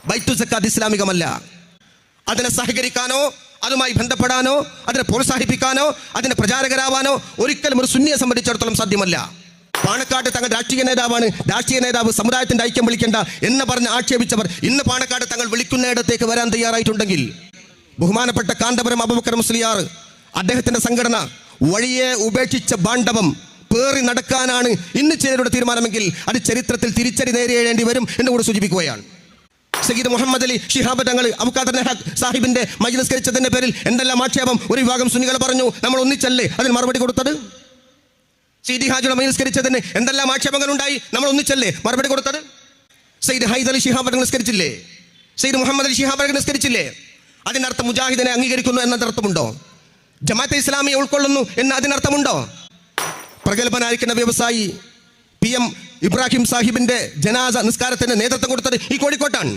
ബൈത്തു സക്കാത്ത് ഇസ്ലാമികമല്ല. അതിനെ സഹകരിക്കാനോ അതുമായി ബന്ധപ്പെടാനോ അതിനെ പ്രോത്സാഹിപ്പിക്കാനോ അതിനെ പ്രചാരകരാവാനോ ഒരിക്കലും ഒരു സുന്നിയെ സംബന്ധിച്ചിടത്തോളം സാധ്യമല്ല. പാണക്കാട് തങ്ങൾ രാഷ്ട്രീയ നേതാവാണ്, രാഷ്ട്രീയ നേതാവ് സമുദായത്തിന്റെ ഐക്യം വിളിക്കേണ്ട എന്ന് പറഞ്ഞ് ആക്ഷേപിച്ചവർ ഇന്ന് പാണക്കാട് തങ്ങൾ വിളിക്കുന്നിടത്തേക്ക് വരാൻ തയ്യാറായിട്ടുണ്ടെങ്കിൽ, ബഹുമാനപ്പെട്ട കാന്തപുരം അബൂബക്കർ മുസ്ലിയാർ അദ്ദേഹത്തിന്റെ സംഘടന വഴിയെ ഉപേക്ഷിച്ച ബാണ്ഡവം പേറി നടക്കാനാണ് ഇന്ന് ചിലരുടെ തീരുമാനമെങ്കിൽ അത് ചരിത്രത്തിൽ തിരിച്ചടി നേരിടേണ്ടി വരും എന്ന് കൂടി സൂചിപ്പിക്കുകയാണ്. സയ്യിദ് മുഹമ്മദ് അലി ശിഹാബ് തങ്ങൾ അബൂഖാദർ സാഹിബിന്റെ മജ്‌ലിസ് കരിച്ചതിന്റെ പേരിൽ എന്തെല്ലാം ആക്ഷേപം ഒരു വിഭാഗം സുന്നികൾ പറഞ്ഞു. നമ്മൾ ഒന്നിച്ചല്ലേ അതിന് മറുപടി കൊടുത്തത്? സീദി ഹാജിയുടെ മജ്‌ലിസ് കരിച്ചതിന് എന്തെല്ലാം ആക്ഷേപങ്ങൾ ഉണ്ടായി, നമ്മൾ ഒന്നിച്ചല്ലേ മറുപടി കൊടുത്തത്? സയ്യിദ് ഹൈദർ അലി ശിഹാബ് നിസ്കരിച്ചില്ലേ? സയ്യിദ് മുഹമ്മദ് അലി ശിഹാബ് നിസ്കരിച്ചില്ലേ? അതിനർത്ഥം മുജാഹിദിനെ അംഗീകരിക്കുന്നു എന്നതർത്ഥമുണ്ടോ? ജമാഅത്തെ ഇസ്ലാമിയെ ഉൾക്കൊള്ളുന്നു എന്ന് അതിനർത്ഥമുണ്ടോ? പ്രഗത്ഭനായിരിക്കുന്ന വ്യവസായി PM ഇബ്രാഹിം സാഹിബിന്റെ ജനാസ നിസ്കാരത്തിന് നേതൃത്വം കൊടുത്തത് ഈ കോഴിക്കോട്ടാണ്.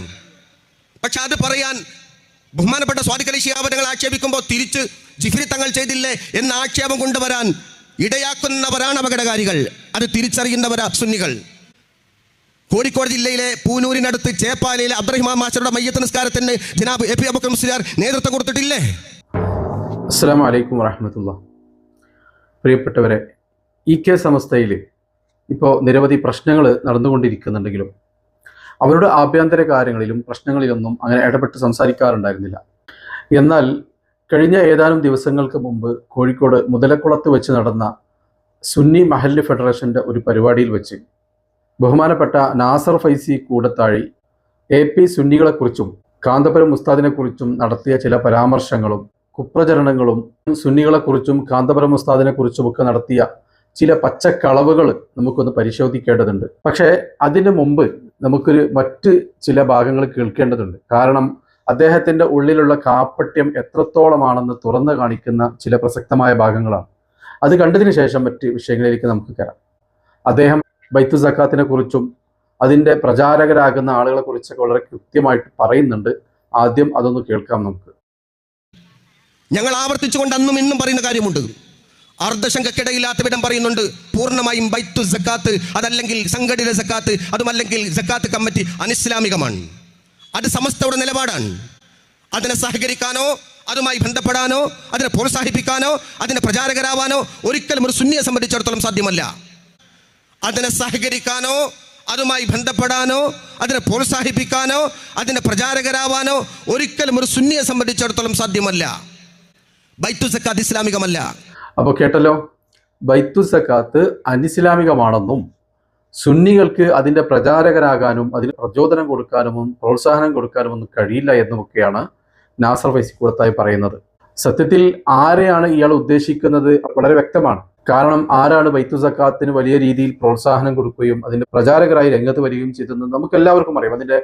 പക്ഷെ അത് പറയാൻ ബഹുമാനപ്പെട്ട സ്വാദിഖ് അലി ശിഹാബ് തങ്ങൾ ആക്ഷേപിക്കുമ്പോൾ തിരിച്ച് ജിഫ്രി തങ്ങൾ ചെയ്തില്ലേ എന്ന ആക്ഷേപം കൊണ്ടുവരാൻ ഇടയാക്കുന്നവരാണ് അപകടകാരികൾ. അത് തിരിച്ചറിയുന്നവരാ സുന്നികൾ. കോഴിക്കോട് ജില്ലയിലെ പൂനൂരിനടുത്ത് ചേപ്പാലയിലെ അബ്ദുറഹിമാൻ മാസ്റ്ററുടെ മയ്യത്ത് നിസ്കാരത്തിന് ജനാബ് AP അബൂബക്കർ മുസ്ലിയാർ നേതൃത്വം കൊടുത്തിട്ടില്ലേ? അസ്സലാമു അലൈക്കും വറഹ്മത്തുള്ളാഹി. പ്രിയപ്പെട്ടവരെ, EK സമസ്തയിൽ ഇപ്പോൾ നിരവധി പ്രശ്നങ്ങൾ നടന്നുകൊണ്ടിരിക്കുന്നുണ്ടെങ്കിലും അവരുടെ ആഭ്യന്തര കാര്യങ്ങളിലും പ്രശ്നങ്ങളിലൊന്നും അങ്ങനെ ഇടപെട്ട് സംസാരിക്കാറുണ്ടായിരുന്നില്ല. എന്നാൽ കഴിഞ്ഞ ഏതാനും ദിവസങ്ങൾക്ക് മുമ്പ് കോഴിക്കോട് മുതലക്കുളത്ത് വെച്ച് നടന്ന സുന്നി മഹല്ല് ഫെഡറേഷൻ്റെ ഒരു പരിപാടിയിൽ വെച്ച് ബഹുമാനപ്പെട്ട നാസർ ഫൈസി കൂടത്താഴി AP സുന്നികളെക്കുറിച്ചും കാന്തപുരം ഉസ്താദിനെക്കുറിച്ചും നടത്തിയ ചില പരാമർശങ്ങളും കുപ്രചരണങ്ങളും സുന്നികളെക്കുറിച്ചും കാന്തപുരം ഉസ്താദിനെക്കുറിച്ചുമൊക്കെ നടത്തിയ ചില പച്ചക്കളവുകൾ നമുക്കൊന്ന് പരിശോധിക്കേണ്ടതുണ്ട്. പക്ഷേ അതിന് മുമ്പ് നമുക്കൊരു മറ്റ് ചില ഭാഗങ്ങൾ കേൾക്കേണ്ടതുണ്ട്. കാരണം അദ്ദേഹത്തിൻ്റെ ഉള്ളിലുള്ള കാപ്പട്യം എത്രത്തോളമാണെന്ന് തുറന്നു കാണിക്കുന്ന ചില പ്രസക്തമായ ഭാഗങ്ങളാണ്. അത് കണ്ടതിന് ശേഷം മറ്റ് വിഷയങ്ങളിലേക്ക് നമുക്ക് കയറാം. അദ്ദേഹം ബൈത്തു സക്കാത്തിനെ കുറിച്ചും അതിൻ്റെ പ്രചാരകരാകുന്ന ആളുകളെ കുറിച്ചൊക്കെ വളരെ കൃത്യമായിട്ട് പറയുന്നുണ്ട്. ആദ്യം അതൊന്ന് കേൾക്കാം നമുക്ക്. ഞങ്ങൾ ആവർത്തിച്ചുകൊണ്ട് അന്നും ഇന്നും പറയുന്ന കാര്യമുണ്ട്. അർദ്ധശങ്കക്കിടയില്ലാത്ത വിധം പറയുന്നുണ്ട്. പൂർണ്ണമായും ബൈത്തു സക്കാത്ത് അതല്ലെങ്കിൽ സംഘടിത സക്കാത്ത് അതുമല്ലെങ്കിൽ സക്കാത്ത് കമ്മിറ്റി അനിസ്ലാമികമാണ്. അത് സമസ്തയുടെ നിലപാടാണ്. അതിനെ സഹകരിക്കാനോ അതുമായി ബന്ധപ്പെടാനോ അതിനെ പ്രോത്സാഹിപ്പിക്കാനോ അതിനെ പ്രചാരകരാവാനോ ഒരിക്കലും ഒരു സുന്നിയെ സംബന്ധിച്ചിടത്തോളം സാധ്യമല്ല. അതിനെ സഹകരിക്കാനോ അതുമായി ബന്ധപ്പെടാനോ അതിനെ പ്രോത്സാഹിപ്പിക്കാനോ അതിനെ പ്രചാരകരാവാനോ ഒരിക്കലും ഒരു സുന്നിയെ സംബന്ധിച്ചിടത്തോളം സാധ്യമല്ല. ബൈത്തു സക്കാത്ത് ഇസ്ലാമികമല്ല. അപ്പോൾ കേട്ടല്ലോ, ബൈത്തു സക്കാത്ത് അനിസ്ലാമികമാണെന്നും സുന്നികൾക്ക് അതിൻ്റെ പ്രചാരകരാകാനും അതിന് പ്രചോദനം കൊടുക്കാനും പ്രോത്സാഹനം കൊടുക്കാനും ഒന്നും കഴിയില്ല എന്നുമൊക്കെയാണ് നാസർ ഫൈസി കൂടത്തായി പറയുന്നത്. സത്യത്തിൽ ആരെയാണ് ഇയാൾ ഉദ്ദേശിക്കുന്നത് വളരെ വ്യക്തമാണ്. കാരണം ആരാണ് ബൈത്തു സക്കാത്തിന് വലിയ രീതിയിൽ പ്രോത്സാഹനം കൊടുക്കുകയും അതിൻ്റെ പ്രചാരകരായി രംഗത്ത് വരികയും ചെയ്തെന്ന് നമുക്ക് എല്ലാവർക്കും അറിയാം. അതിൻ്റെ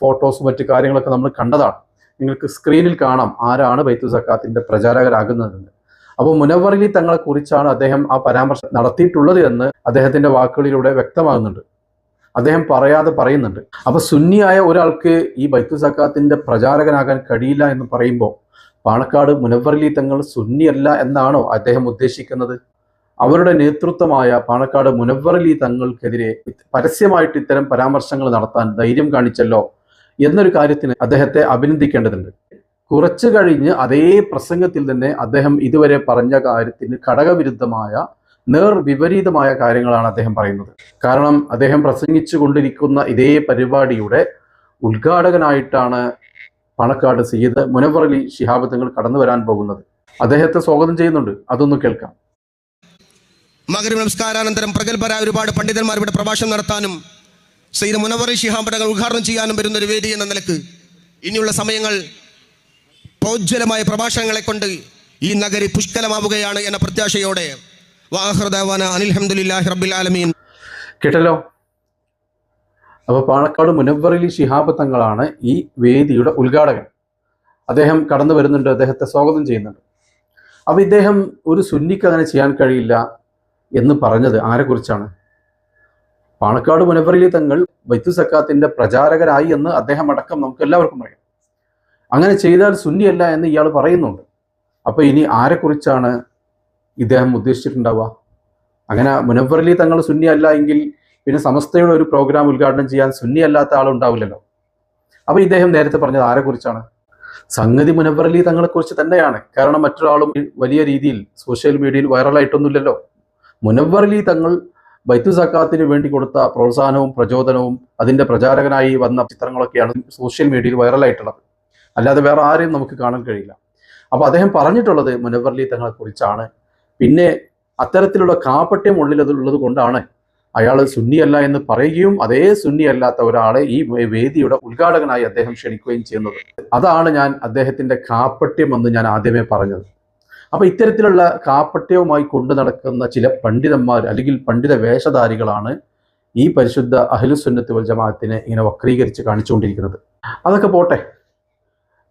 ഫോട്ടോസും മറ്റു കാര്യങ്ങളൊക്കെ നമ്മൾ കണ്ടതാണ്. നിങ്ങൾക്ക് സ്ക്രീനിൽ കാണാം ആരാണ് ബൈത്തു സക്കാത്തിൻ്റെ പ്രചാരകരാകുന്നതെന്ന്. അപ്പോൾ മുനവ്വർ അലി തങ്ങളെ കുറിച്ചാണ് അദ്ദേഹം ആ പരാമർശം നടത്തിയിട്ടുള്ളത് എന്ന് അദ്ദേഹത്തിൻ്റെ വാക്കുകളിലൂടെ വ്യക്തമാകുന്നുണ്ട്. അദ്ദേഹം പറയാതെ പറയുന്നുണ്ട്. അപ്പോൾ സുന്നിയായ ഒരാൾക്ക് ഈ ബൈത്തു സക്കാത്തിൻ്റെ പ്രചാരകനാകാൻ കഴിയില്ല എന്ന് പറയുമ്പോൾ പാണക്കാട് മുനവ്വർ അലി തങ്ങൾ സുന്നിയല്ല എന്നാണോ അദ്ദേഹം ഉദ്ദേശിക്കുന്നത്? അവരുടെ നേതൃത്വമായ പാണക്കാട് മുനവ്വർ അലി തങ്ങൾക്കെതിരെ പരസ്യമായിട്ട് ഇത്തരം പരാമർശങ്ങൾ നടത്താൻ ധൈര്യം കാണിച്ചല്ലോ എന്നൊരു കാര്യത്തിന് അദ്ദേഹത്തെ അഭിനന്ദിക്കേണ്ടതുണ്ട്. കുറച്ചു കഴിഞ്ഞ് അതേ പ്രസംഗത്തിൽ തന്നെ അദ്ദേഹം ഇതുവരെ പറഞ്ഞ കാര്യത്തിന് ഘടകവിരുദ്ധമായ വിപരീതമായ കാര്യങ്ങളാണ് അദ്ദേഹം പറയുന്നത്. കാരണം അദ്ദേഹം പ്രസംഗിച്ചു കൊണ്ടിരിക്കുന്ന ഇതേ പരിപാടിയുടെ ഉദ്ഘാടകനായിട്ടാണ് പാണക്കാട് സയ്യിദ് മുനവ്വർ അലി ശിഹാബ് തങ്ങൾ കടന്നു വരാൻ പോകുന്നത്. അദ്ദേഹത്തെ സ്വാഗതം ചെയ്യുന്നുണ്ട്. അതൊന്ന് കേൾക്കാം. മഗ്‌രിബ് നമസ്കാരാനന്തരം പ്രഗത്ഭരായ ഒരുപാട് പണ്ഡിതന്മാർ ഇവിടെ പ്രഭാഷണം നടത്താനും സയ്യിദ് മുനവ്വർ അലി ശിഹാബ് തങ്ങൾ ഉദ്ഘാടനം ചെയ്യാനും വരുന്ന ഒരു വേദി എന്ന നിലക്ക് ഇനിയുള്ള സമയങ്ങൾ പ്രോജ്വലമായ പ്രഭാഷണങ്ങളെ കൊണ്ട് ഈ നഗരി പുഷ്കലമാവുകയാണ് എന്ന പ്രത്യാശയോടെ അൽഹംദുലില്ലാഹി റബ്ബിൽ ആലമീൻ. കേട്ടല്ലോ. അപ്പോൾ പാണക്കാട് മുനവ്വർ അലി ശിഹാബ് തങ്ങളാണ് ഈ വേദിയുടെ ഉദ്ഘാടകൻ. അദ്ദേഹം കടന്നു വരുന്നുണ്ട്. അദ്ദേഹത്തെ സ്വാഗതം ചെയ്യുന്നുണ്ട്. അപ്പോൾ ഇദ്ദേഹം ഒരു സുന്നിക്ക് അങ്ങനെ ചെയ്യാൻ കഴിയില്ല എന്ന് പറഞ്ഞത് ആരെക്കുറിച്ചാണ്? പാണക്കാട് മുനവ്വർ അലി തങ്ങൾ ബൈത്തു സക്കാത്തിന്റെ പ്രചാരകരായി എന്ന് അദ്ദേഹം അടക്കം നമുക്ക് എല്ലാവർക്കും അറിയാം. അങ്ങനെ ചെയ്താൽ സുന്നിയല്ല എന്ന് ഇയാൾ പറയുന്നുണ്ട്. അപ്പോൾ ഇനി ആരെക്കുറിച്ചാണ് ഇദ്ദേഹം ഉദ്ദേശിച്ചിട്ടുണ്ടാവുക? അങ്ങനെ മുനവ്വർ അലി തങ്ങൾ സുന്നി അല്ല എങ്കിൽ പിന്നെ സമസ്തയുടെ ഒരു പ്രോഗ്രാം ഉദ്ഘാടനം ചെയ്യാൻ സുന്നി അല്ലാത്ത ആളുണ്ടാവില്ലല്ലോ. അപ്പൊ ഇദ്ദേഹം നേരത്തെ പറഞ്ഞത് ആരെക്കുറിച്ചാണ്? സംഗതി മുനവ്വർ അലി തങ്ങളെക്കുറിച്ച് തന്നെയാണ്. കാരണം മറ്റൊരാളും വലിയ രീതിയിൽ സോഷ്യൽ മീഡിയയിൽ വൈറലായിട്ടൊന്നുമില്ലല്ലോ. മുനവ്വർ അലി തങ്ങൾ ബൈത്തു സക്കാത്തിന് വേണ്ടി കൊടുത്ത പ്രോത്സാഹനവും പ്രചോദനവും അതിന്റെ പ്രചാരകനായി വന്ന ചിത്രങ്ങളൊക്കെയാണ് സോഷ്യൽ മീഡിയയിൽ വൈറലായിട്ടുള്ളത്. അല്ലാതെ വേറെ ആരെയും നമുക്ക് കാണാൻ കഴിയില്ല. അപ്പൊ അദ്ദേഹം പറഞ്ഞിട്ടുള്ളത് മുനവ്വർ അലി തങ്ങളെ കുറിച്ചാണ്. പിന്നെ അത്തരത്തിലുള്ള കാപട്യം ഉള്ളത് കൊണ്ടാണ് അയാൾ സുന്നിയല്ല എന്ന് പറയുകയും അതേ സുന്നി അല്ലാത്ത ഒരാളെ ഈ വേദിയുടെ ഉദ്ഘാടകനായി അദ്ദേഹം ക്ഷണിക്കുകയും ചെയ്യുന്നത്. അതാണ് ഞാൻ അദ്ദേഹത്തിന്റെ കാപട്യം എന്ന് ഞാൻ ആദ്യമേ പറഞ്ഞത്. അപ്പൊ ഇത്തരത്തിലുള്ള കാപട്യവുമായി കൊണ്ടു നടക്കുന്ന ചില പണ്ഡിതന്മാർ അല്ലെങ്കിൽ പണ്ഡിത വേഷധാരികളാണ് ഈ പരിശുദ്ധ അഹ്ലുസുന്നത്ത് വൽ ജമാഅത്തിനെ ഇങ്ങനെ വക്രീകരിച്ച് കാണിച്ചുകൊണ്ടിരിക്കുന്നത്. അതൊക്കെ പോട്ടെ.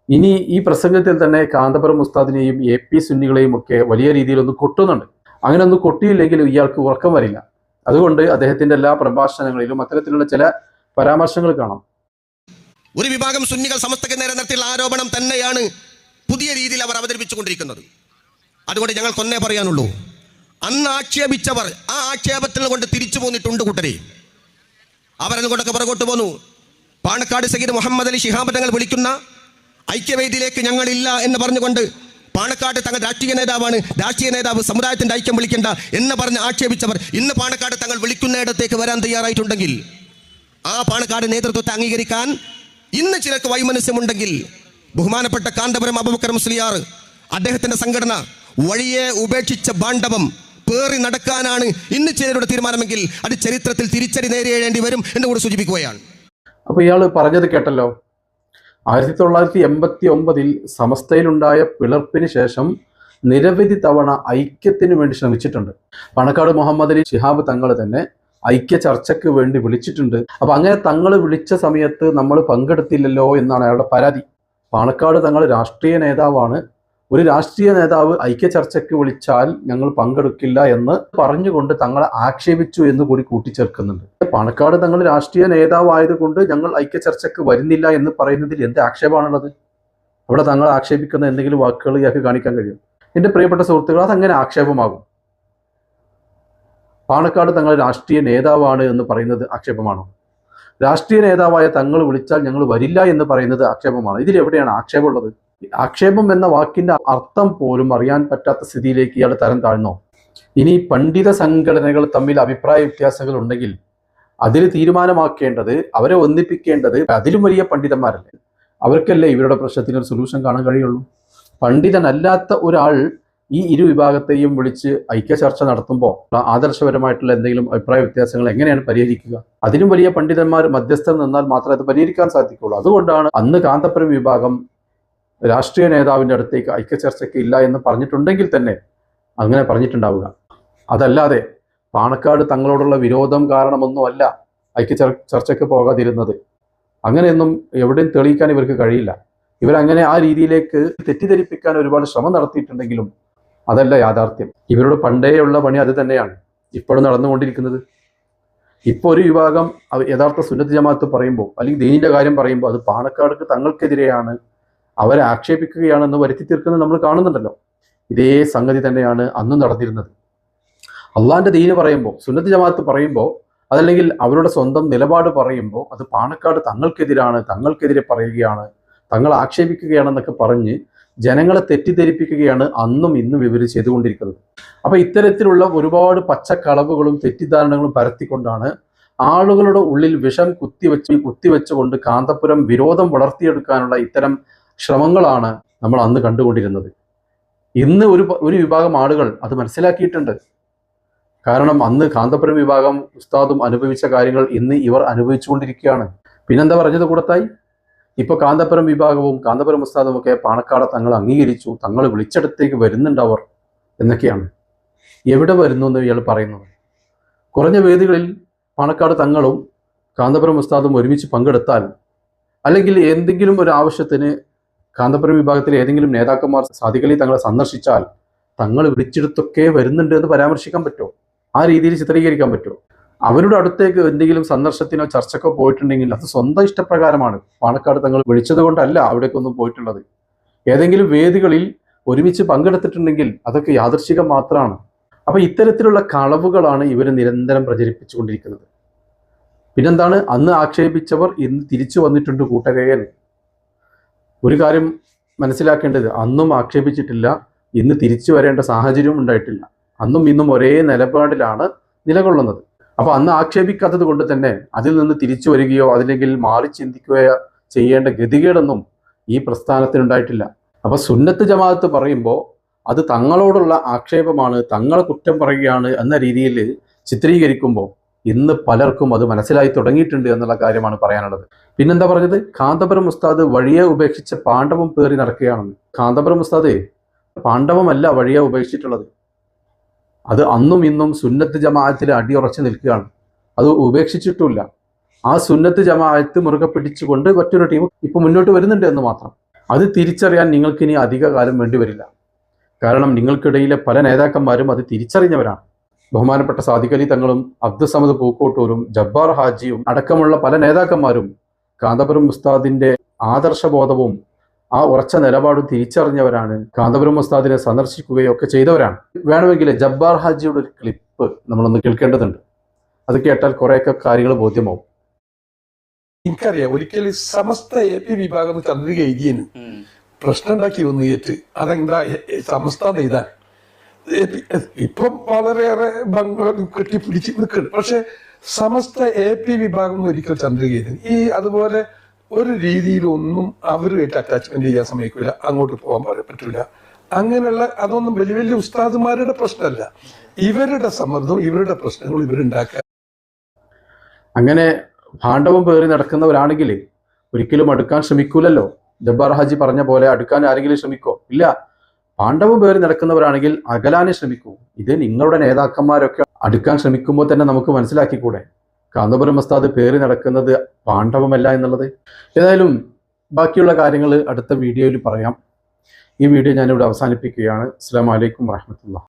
ഇനി ഈ പ്രസംഗത്തിൽ തന്നെ കാന്തപുരം ഉസ്താദിനെയും AP സുന്നികളെയും ഒക്കെ വലിയ രീതിയിൽ ഒന്ന് കൊട്ടുന്നുണ്ട്. അങ്ങനെ ഒന്ന് കൊട്ടിയില്ലെങ്കിൽ ഇയാൾക്ക് ഉറക്കം വരില്ല. അതുകൊണ്ട് അദ്ദേഹത്തിന്റെ എല്ലാ പ്രഭാഷണങ്ങളിലും അത്തരത്തിലുള്ള ചില പരാമർശങ്ങൾ കാണാം. ഒരു വിഭാഗം സുന്നികൾ സമസ്തക്ക് നേരെ നടത്തിയുള്ള ആരോപണം തന്നെയാണ് പുതിയ രീതിയിൽ അവർ അവതരിപ്പിച്ചുകൊണ്ടിരിക്കുന്നത്. അതുകൊണ്ട് ഞങ്ങൾക്കൊന്നേ പറയാനുള്ളൂ, അന്ന് ആക്ഷേപിച്ചവർ ആ ആക്ഷേപത്തിൽ കൊണ്ട് തിരിച്ചു പോന്നിട്ടുണ്ട് കൂട്ടരെ. അവരതുകൊണ്ടൊക്കെ പുറകോട്ട് പോന്നു. പാണക്കാട് സയ്യിദ് മുഹമ്മദ് അലി ശിഹാബ് തങ്ങൾ വിളിക്കുന്ന ഐക്യവേദിയിലേക്ക് ഞങ്ങളില്ല എന്ന് പറഞ്ഞുകൊണ്ട് പാണക്കാട് തങ്ങൾ രാഷ്ട്രീയ നേതാവാണ്, രാഷ്ട്രീയ നേതാവ് സമുദായത്തിന്റെ ഐക്യം വിളിക്കേണ്ട എന്ന് പറഞ്ഞ് ആക്ഷേപിച്ചവർ ഇന്ന് പാണക്കാട് തങ്ങൾ വിളിക്കുന്നിടത്തേക്ക് വരാൻ തയ്യാറായിട്ടുണ്ടെങ്കിൽ ആ പാണക്കാട് നേതൃത്വത്തെ അംഗീകരിക്കാൻ ഇന്ന് ചിലർക്ക് വൈമനസ്യമുണ്ടെങ്കിൽ ബഹുമാനപ്പെട്ട കാന്തപുരം അബൂബക്കർ മുസ്ലിയാർ അദ്ദേഹത്തിന്റെ സംഘടന വഴിയെ ഉപേക്ഷിച്ച ബാണ്ഡവം പേറി നടക്കാനാണ് ഇന്ന് ചിലരുടെ തീരുമാനമെങ്കിൽ അത് ചരിത്രത്തിൽ തിരിച്ചടി നേരിടേണ്ടി വരും എന്ന് കൂടി സൂചിപ്പിക്കുകയാണ്. അപ്പൊ ഇയാൾ പറഞ്ഞത് കേട്ടല്ലോ. 1989 സമസ്തയിലുണ്ടായ പിളർപ്പിന് ശേഷം നിരവധി തവണ ഐക്യത്തിന് വേണ്ടി ശ്രമിച്ചിട്ടുണ്ട്. പാണക്കാട് മുഹമ്മദ് അലി ശിഹാബ് തങ്ങൾ തന്നെ ഐക്യ ചർച്ചയ്ക്ക് വേണ്ടി വിളിച്ചിട്ടുണ്ട്. അപ്പൊ അങ്ങനെ തങ്ങൾ വിളിച്ച സമയത്ത് നമ്മൾ പങ്കെടുത്തില്ലല്ലോ എന്നാണ് അയാളുടെ പരാതി. പാണക്കാട് തങ്ങൾ രാഷ്ട്രീയ നേതാവാണ്. ഒരു രാഷ്ട്രീയ നേതാവ് ഐക്യ ചർച്ചയ്ക്ക് വിളിച്ചാൽ ഞങ്ങൾ പങ്കെടുക്കില്ല എന്ന് പറഞ്ഞുകൊണ്ട് തങ്ങളെ ആക്ഷേപിച്ചു എന്ന് കൂടി കൂട്ടിച്ചേർക്കുന്നുണ്ട്. പാണക്കാട് തങ്ങൾ രാഷ്ട്രീയ നേതാവായതുകൊണ്ട് ഞങ്ങൾ ഐക്യ ചർച്ചയ്ക്ക് വരുന്നില്ല എന്ന് പറയുന്നതിൽ എന്ത് ആക്ഷേപമാണുള്ളത്? അവിടെ തങ്ങൾ ആക്ഷേപിക്കുന്ന എന്തെങ്കിലും വാക്കുകൾ ഇയാൾക്ക് കാണിക്കാൻ കഴിയും? എൻ്റെ പ്രിയപ്പെട്ട സുഹൃത്തുക്കൾ, അതങ്ങനെ ആക്ഷേപമാകും? പാണക്കാട് തങ്ങൾ രാഷ്ട്രീയ നേതാവാണ് എന്ന് പറയുന്നത് ആക്ഷേപമാണോ? രാഷ്ട്രീയ നേതാവായ തങ്ങൾ വിളിച്ചാൽ ഞങ്ങൾ വരില്ല എന്ന് പറയുന്നത് ആക്ഷേപമാണ്? ഇതിലെവിടെയാണ് ആക്ഷേപമുള്ളത്? ആക്ഷേപം എന്ന വാക്കിന്റെ അർത്ഥം പോലും അറിയാൻ പറ്റാത്ത സ്ഥിതിയിലേക്ക് ഇയാൾ തരം താഴ്ന്നോ? ഇനി പണ്ഡിത സംഘടനകൾ തമ്മിൽ അഭിപ്രായ വ്യത്യാസങ്ങൾ ഉണ്ടെങ്കിൽ അതിൽ തീരുമാനമാക്കേണ്ടത്, അവരെ ഒന്നിപ്പിക്കേണ്ടത് അതിലും വലിയ പണ്ഡിതന്മാരല്ലേ? അവർക്കല്ലേ ഇവരുടെ പ്രശ്നത്തിന് ഒരു സൊല്യൂഷൻ കാണാൻ കഴിയുള്ളൂ. പണ്ഡിതനല്ലാത്ത ഒരാൾ ഈ ഇരു വിഭാഗത്തെയും വിളിച്ച് ഐക്യ ചർച്ച നടത്തുമ്പോൾ ആദർശപരമായിട്ടുള്ള എന്തെങ്കിലും അഭിപ്രായ വ്യത്യാസങ്ങൾ എങ്ങനെയാണ് പരിഹരിക്കുക? അതിലും വലിയ പണ്ഡിതന്മാർ മധ്യസ്ഥം നിന്നാൽ മാത്രമേ അത് പരിഹരിക്കാൻ സാധിക്കുള്ളൂ. അതുകൊണ്ടാണ് അന്ന് കാന്തപുരം വിഭാഗം രാഷ്ട്രീയ നേതാവിൻ്റെ അടുത്തേക്ക് ഐക്യ ചർച്ചയ്ക്ക് ഇല്ല എന്ന് പറഞ്ഞിട്ടുണ്ടെങ്കിൽ തന്നെ അങ്ങനെ പറഞ്ഞിട്ടുണ്ടാവുക. അതല്ലാതെ പാണക്കാട് തങ്ങളോടുള്ള വിരോധം കാരണമൊന്നുമല്ല ഐക്യ ചർച്ചയ്ക്ക് പോകാതിരുന്നത്. അങ്ങനെയൊന്നും എവിടെയും തെളിയിക്കാൻ ഇവർക്ക് കഴിയില്ല. ഇവരങ്ങനെ ആ രീതിയിലേക്ക് തെറ്റിദ്ധരിപ്പിക്കാൻ ഒരുപാട് ശ്രമം നടത്തിയിട്ടുണ്ടെങ്കിലും അതല്ല യാഥാർത്ഥ്യം. ഇവരുടെ പണ്ടേയുള്ള പണി അത് തന്നെയാണ് ഇപ്പോഴും നടന്നുകൊണ്ടിരിക്കുന്നത്. ഇപ്പോൾ ഒരു വിഭാഗം യഥാർത്ഥ സുന്നത്ത് ജമാഅത്ത് പറയുമ്പോൾ അല്ലെങ്കിൽ ദീനിന്റെ കാര്യം പറയുമ്പോൾ അത് പാണക്കാട് തങ്ങൾക്കെതിരെയാണ്, അവരെ ആക്ഷേപിക്കുകയാണെന്ന് വരുത്തി തീർക്കുന്നത് നമ്മൾ കാണുന്നുണ്ടല്ലോ. ഇതേ സംഗതി തന്നെയാണ് അന്നും നടന്നിരുന്നത്. അള്ളാന്റെ ദീന് പറയുമ്പോൾ, സുന്നത്ത് ജമാഅത്ത് പറയുമ്പോൾ, അതല്ലെങ്കിൽ അവരുടെ സ്വന്തം നിലപാട് പറയുമ്പോൾ അത് പാണക്കാട് തങ്ങൾക്കെതിരാണ്, തങ്ങൾക്കെതിരെ പറയുകയാണ്, തങ്ങൾ ആക്ഷേപിക്കുകയാണെന്നൊക്കെ പറഞ്ഞ് ജനങ്ങളെ തെറ്റിദ്ധരിപ്പിക്കുകയാണ് അന്നും ഇന്നും ഇവർ ചെയ്തുകൊണ്ടിരിക്കുന്നത്. അപ്പൊ ഇത്തരത്തിലുള്ള ഒരുപാട് പച്ചക്കളവുകളും തെറ്റിദ്ധാരണകളും പരത്തിക്കൊണ്ടാണ് ആളുകളുടെ ഉള്ളിൽ വിഷം കുത്തിവെച്ചുകൊണ്ട് കാന്തപുരം വിരോധം വളർത്തിയെടുക്കാനുള്ള ഇത്തരം ശ്രമങ്ങളാണ് നമ്മൾ അന്ന് കണ്ടുകൊണ്ടിരുന്നത്. ഇന്ന് ഒരു വിഭാഗം ആളുകൾ അത് മനസ്സിലാക്കിയിട്ടുണ്ട്. കാരണം അന്ന് കാന്തപുരം വിഭാഗം ഉസ്താദും അനുഭവിച്ച കാര്യങ്ങൾ ഇന്ന് ഇവർ അനുഭവിച്ചുകൊണ്ടിരിക്കുകയാണ്. പിന്നെന്താ പറഞ്ഞത് കൂടത്തായി? ഇപ്പൊ കാന്തപുരം വിഭാഗവും കാന്തപുരം ഉസ്താദും ഒക്കെ പാണക്കാട് തങ്ങൾ അംഗീകരിച്ചു, തങ്ങൾ വിളിച്ചിടത്തേക്ക് വരുന്നുണ്ട് അവർ എന്നൊക്കെയാണ്. എവിടെ വരുന്നു എന്ന് ഇയാൾ പറയുന്നത്? കുറഞ്ഞ വേദികളിൽ പാണക്കാട് തങ്ങളും കാന്തപുരം ഉസ്താദും ഒരുമിച്ച് പങ്കെടുത്താൽ, അല്ലെങ്കിൽ എന്തെങ്കിലും ഒരു ആവശ്യത്തിന് കാന്തപുരം വിഭാഗത്തിലെ ഏതെങ്കിലും നേതാക്കന്മാർ സാദിഖ് അലി തങ്ങളെ സന്ദർശിച്ചാൽ തങ്ങൾ വിളിച്ചെടുത്തൊക്കെ വരുന്നുണ്ട് എന്ന് പരാമർശിക്കാൻ പറ്റുമോ? ആ രീതിയിൽ ചിത്രീകരിക്കാൻ പറ്റുമോ? അവരുടെ അടുത്തേക്ക് എന്തെങ്കിലും സന്ദർശനത്തിനോ ചർച്ചക്കോ പോയിട്ടുണ്ടെങ്കിൽ അത് സ്വന്തം ഇഷ്ടപ്രകാരമാണ്. പാണക്കാട് തങ്ങൾ വിളിച്ചത് കൊണ്ടല്ല അവിടേക്കൊന്നും പോയിട്ടുള്ളത്. ഏതെങ്കിലും വേദികളിൽ ഒരുമിച്ച് പങ്കെടുത്തിട്ടുണ്ടെങ്കിൽ അതൊക്കെ യാദൃശ്ചികം മാത്രമാണ്. അപ്പൊ ഇത്തരത്തിലുള്ള കളവുകളാണ് ഇവർ നിരന്തരം പ്രചരിപ്പിച്ചുകൊണ്ടിരിക്കുന്നത്. പിന്നെന്താണ്, അന്ന് ആക്ഷേപിച്ചവർ ഇന്ന് തിരിച്ചു വന്നിട്ടുണ്ട് കൂട്ടകയിൽ. ഒരു കാര്യം മനസ്സിലാക്കേണ്ടത്, അന്നും ആക്ഷേപിച്ചിട്ടില്ല, ഇന്ന് തിരിച്ചു വരേണ്ട സാഹചര്യവും ഉണ്ടായിട്ടില്ല. അന്നും ഇന്നും ഒരേ നിലപാടിലാണ് നിലകൊള്ളുന്നത്. അപ്പൊ അന്ന് ആക്ഷേപിക്കാത്തത് കൊണ്ട് തന്നെ അതിൽ നിന്ന് തിരിച്ചു വരികയോ അതില്ലെങ്കിൽ മാറി ചിന്തിക്കുകയോ ചെയ്യേണ്ട ഗതികേടൊന്നും ഈ പ്രസ്ഥാനത്തിനുണ്ടായിട്ടില്ല. അപ്പൊ സുന്നത്ത് ജമാഅത്ത് പറയുമ്പോൾ അത് തങ്ങളോടുള്ള ആക്ഷേപമാണ്, തങ്ങളെ കുറ്റം പറയുകയാണ് എന്ന രീതിയിൽ ചിത്രീകരിക്കുമ്പോൾ ഇന്ന് പലർക്കും അത് മനസ്സിലായി തുടങ്ങിയിട്ടുണ്ട് എന്നുള്ള കാര്യമാണ് പറയാനുള്ളത്. പിന്നെന്താ പറഞ്ഞത്, കാന്തപുരം ഉസ്താദ് വഴിയെ ഉപേക്ഷിച്ച പാണ്ഡവം പേറി നടക്കുകയാണെന്ന്. കാന്തപുരം ഉസ്താദ് പാണ്ഡവമല്ല വഴിയെ ഉപേക്ഷിച്ചിട്ടുള്ളത്, അത് അന്നും ഇന്നും സുന്നത്ത് ജമാഅത്തിൽ അടിയുറച്ചു നിൽക്കുകയാണ്. അത് ഉപേക്ഷിച്ചിട്ടില്ല. ആ സുന്നത്ത് ജമാഅത്ത് മുറുകെ പിടിച്ചുകൊണ്ട് മറ്റൊരു ടീം ഇപ്പൊ മുന്നോട്ട് വരുന്നുണ്ട് എന്ന് മാത്രം. അത് തിരിച്ചറിയാൻ നിങ്ങൾക്കിനി അധിക കാലം വേണ്ടി വരില്ല. കാരണം നിങ്ങൾക്കിടയിലെ പല നേതാക്കന്മാരും അത് തിരിച്ചറിഞ്ഞവരാണ്. ബഹുമാനപ്പെട്ട സാദിഖ് അലി തങ്ങളും അബ്ദുസമദ് പൂക്കോട്ടൂരും ജബ്ബാർ ഹാജിയും അടക്കമുള്ള പല നേതാക്കന്മാരും കാന്തപുരം ഉസ്താദിന്റെ ആദർശബോധവും ആ ഉറച്ച നിലപാടും തിരിച്ചറിഞ്ഞവരാണ്. കാന്തപുരം ഉസ്താദിനെ സന്ദർശിക്കുകയൊക്കെ ചെയ്തവരാണ്. വേണമെങ്കിൽ ജബ്ബാർ ഹാജിയുടെ ഒരു ക്ലിപ്പ് നമ്മളൊന്ന് കേൾക്കേണ്ടതുണ്ട്. അത് കേട്ടാൽ കുറേയൊക്കെ കാര്യങ്ങൾ ബോധ്യമാവും. എനിക്കറിയാം, ഒരിക്കൽ സമസ്ത AP വിഭാഗം ചന്ദ്രിക എഴുതിയന് പ്രശ്നം ഉണ്ടാക്കി വന്നിട്ട് അതെന്താ സമസ്ത എഴുതാൻ ഇപ്പം വളരെയേറെ കെട്ടിപ്പിടിച്ച് നിൽക്കുന്നു. പക്ഷെ സമസ്ത AP വിഭാഗം ഒരിക്കൽ ചന്ദ്രിക എഴുതി ഈ അതുപോലെ ഒരു രീതിയിലൊന്നും അവരുമായിട്ട് അറ്റാച്ച്മെന്റ് ചെയ്യാൻ സമ്മതിക്കില്ല, അങ്ങോട്ട് പോകാൻ പറ്റൂല. അങ്ങനെയുള്ള അതൊന്നും വലിയ വലിയ ഉസ്താദുമാരുടെ പ്രശ്നമല്ല, ഇവരുടെ സമ്മർദ്ദവും ഇവരുടെ പ്രശ്നങ്ങളും ഇവരുണ്ടാക്കുക. അങ്ങനെ ഭാണ്ഡവം പേറി നടക്കുന്നവരാണെങ്കിൽ ഒരിക്കലും അടുക്കാൻ ശ്രമിക്കൂലല്ലോ. ജബ്ബാർ ഹാജി പറഞ്ഞ പോലെ അടുക്കാൻ ആരെങ്കിലും ശ്രമിക്കോ? ഇല്ല. പാണ്ഡവം പേറി നടക്കുന്നവരാണെങ്കിൽ അകലാനെ ശ്രമിക്കൂ. ഇത് നിങ്ങളുടെ നേതാക്കന്മാരൊക്കെ അടുക്കാൻ ശ്രമിക്കുമ്പോൾ തന്നെ നമുക്ക് മനസ്സിലാക്കിക്കൂടെ കാന്തപുരം ഉസ്താദ് പേറി നടക്കുന്നത് പാണ്ഡവമല്ല എന്നുള്ളത്. ഏതായാലും ബാക്കിയുള്ള കാര്യങ്ങൾ അടുത്ത വീഡിയോയിൽ പറയാം. ഈ വീഡിയോ ഞാനിവിടെ അവസാനിപ്പിക്കുകയാണ്. അസ്സലാമു അലൈക്കും വറഹ്മത്തുള്ളാഹി.